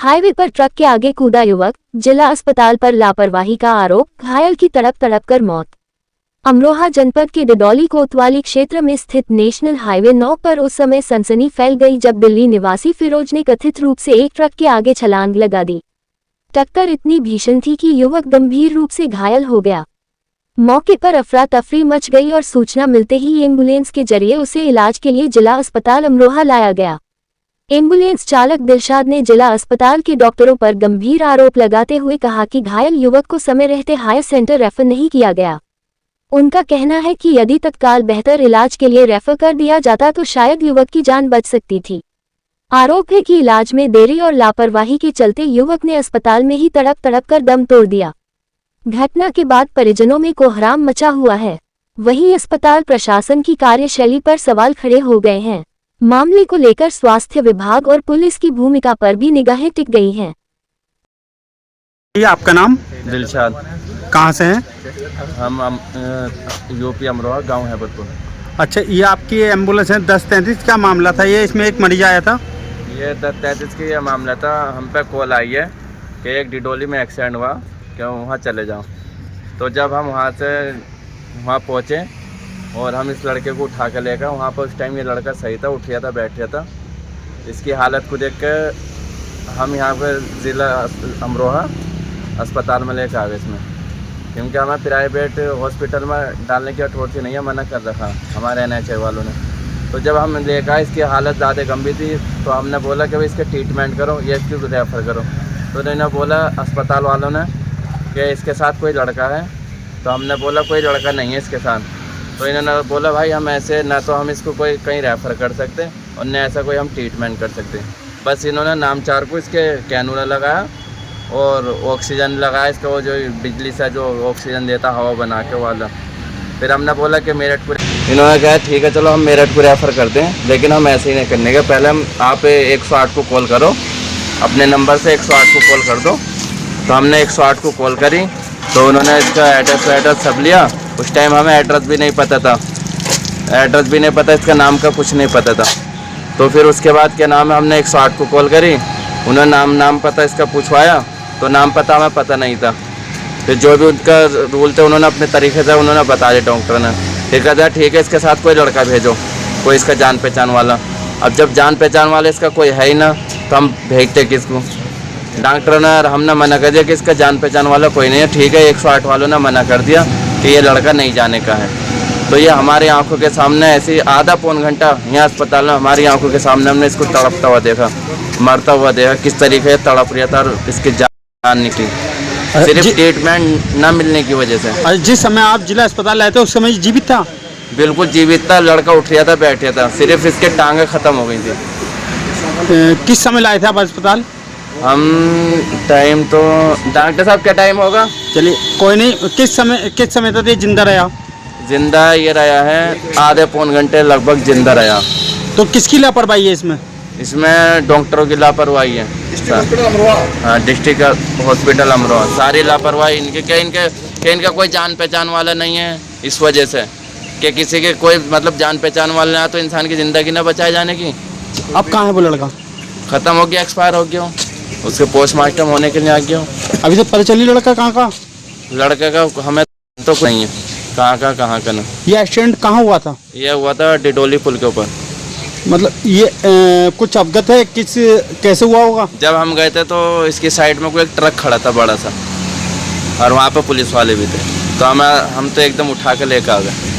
Highway पर truck के आगे कूदा युवक, जिला अस्पताल पर लापरवाही का आरोप, घायल की तड़प कर मौत। अमरोहा जनपद के डिडौली कोतवाली क्षेत्र में स्थित नेशनल हाईवे 9 पर उस समय सनसनी फैल गई जब दिल्ली निवासी फिरोज ने कथित रूप से एक ट्रक के आगे छलांग लगा दी। टक्कर इतनी भीषण थी कि युवक गंभीर रूप से घायल हो गया। मौके पर अफरा तफरी मच गई और सूचना मिलते ही एम्बुलेंस के जरिए उसे इलाज के लिए जिला अस्पताल अमरोहा लाया गया। एम्बुलेंस चालक दिलशाद ने जिला अस्पताल के डॉक्टरों पर गंभीर आरोप लगाते हुए कहा कि घायल युवक को समय रहते हायर सेंटर रेफर नहीं किया गया। उनका कहना है कि यदि तत्काल बेहतर इलाज के लिए रेफर कर दिया जाता तो शायद युवक की जान बच सकती थी। आरोप है कि इलाज में देरी और लापरवाही के चलते युवक ने अस्पताल में ही तड़प कर दम तोड़ दिया। घटना के बाद परिजनों में कोहराम मचा हुआ है। वहीं अस्पताल प्रशासन की कार्यशैली पर सवाल खड़े हो गए हैं। मामले को लेकर स्वास्थ्य विभाग और पुलिस की भूमिका पर भी निगाहें टिक गई हैं। ये आपका नाम? दिलशाद। कहाँ से हैं? हम यूपी अमरोहा गांव है बदपुर। अच्छा, ये आपकी एम्बुलेंस है 1033 का मामला था ये, इसमें एक मरीज आया था। ये 1033 की ये मामला था। हम पे कॉल आई है कि एक डिडोली में एक्सीडेंट हुआ, क्या वहाँ चले जाओ। तो जब हम वहाँ पहुँचे और हम इस लड़के को उठा कर लेकर वहाँ पर, उस टाइम ये लड़का सही था, उठ गया था, बैठ गया था। इसकी हालत को देख कर हम यहाँ पर ज़िला अमरोहा अस्पताल में लेकर आ गए इसमें, क्योंकि हमें प्राइवेट हॉस्पिटल में डालने की अथॉरिटी नहीं है, मना कर रखा हमारे NHI वालों ने। तो जब हम लेकर इसकी हालत ज़्यादा गंभीर थी तो हमने बोला कि भाई इसके ट्रीटमेंट करो, ये इसको रेफ़र करो। तो इन्होंने बोला अस्पताल वालों ने कि इसके साथ कोई लड़का है। तो हमने बोला कोई लड़का नहीं है इसके साथ। तो इन्होंने बोला भाई हम ऐसे ना तो हम इसको कोई कहीं रेफ़र कर सकते और न ऐसा कोई हम ट्रीटमेंट कर सकते। बस इन्होंने नामचार को इसके कैनुला लगाया और ऑक्सीजन लगाया, इसका वो जो बिजली से जो ऑक्सीजन देता हवा बना के वाला। फिर हमने बोला कि मेरठ को, इन्होंने कहा ठीक है चलो हम मेरठ को रेफ़र करते हैं, लेकिन हम ऐसे ही नहीं करने के। पहले हम आप 108 को कॉल करो, अपने नंबर से 108 को कॉल कर दो। तो हमने 108 को कॉल करी तो उन्होंने इसका एड्रेस सब लिया। उस टाइम हमें एड्रेस भी नहीं पता था, इसका नाम का कुछ नहीं पता था। तो फिर उसके बाद क्या नाम है, हमने 108 को कॉल करी, उन्होंने नाम पता इसका पूछवाया तो नाम पता हमें पता नहीं था। फिर जो भी उनका रूल थे उन्होंने अपने तरीके से उन्होंने बता दिया डॉक्टर ने। फिर कहता ठीक है इसके साथ कोई लड़का भेजो, कोई इसका जान पहचान वाला। अब जब जान पहचान वाला इसका कोई है ही ना तो हम भेजते किसको। डॉक्टर ने और हमने मना कर दिया कि इसका जान पहचान वाला कोई नहीं है। ठीक है 108 वालों ने मना कर दिया कि ये लड़का नहीं जाने का है। तो ये हमारी आंखों के सामने ऐसे आधा पौन घंटा यहाँ अस्पताल में हमारी आंखों के सामने हमने इसको तड़पता हुआ देखा, मरता हुआ देखा, किस तरीके से तड़प रहा था और इसकी जान निकली सिर्फ ट्रीटमेंट न मिलने की वजह से। जिस समय आप जिला अस्पताल आए थे उस समय जीवित था? बिल्कुल जीवित था, लड़का उठ रहा था, बैठ रहा था, सिर्फ इसके टांगे ख़त्म हो गई थी। किस समय लाए थे आप अस्पताल? हम टाइम तो डॉक्टर साहब क्या टाइम होगा, चलिए कोई नहीं। किस समय तक ये जिंदा रहा? जिंदा ये रहा है आधे पौन घंटे लगभग जिंदा रहा। तो किसकी लापरवाही है इसमें? इसमें डॉक्टरों की लापरवाही है। हाँ, डिस्ट्रिक्ट हॉस्पिटल अमरोहा सारी लापरवाही इनका कोई जान पहचान वाला नहीं है। इस वजह से कि किसी के कोई मतलब जान पहचान वाला ना तो इंसान की ज़िंदगी ना बचाए जाने की। अब कहाँ है वो लड़का? ख़त्म हो गया, एक्सपायर हो गया, उसके पोस्टमार्टम होने के लिए आ गया। अभी तो पता चली लड़का कहाँ का? लड़के का हमें तो नहीं है कहाँ का ना। ये एक्सीडेंट कहाँ हुआ था? ये हुआ था डिडोली पुल के ऊपर। मतलब ये कुछ अवगत है कैसे हुआ होगा? जब हम गए थे तो इसकी साइड में कोई एक ट्रक खड़ा था बड़ा सा और वहाँ पे पुलिस वाले भी थे, तो हम तो एकदम उठा के लेकर आ गए।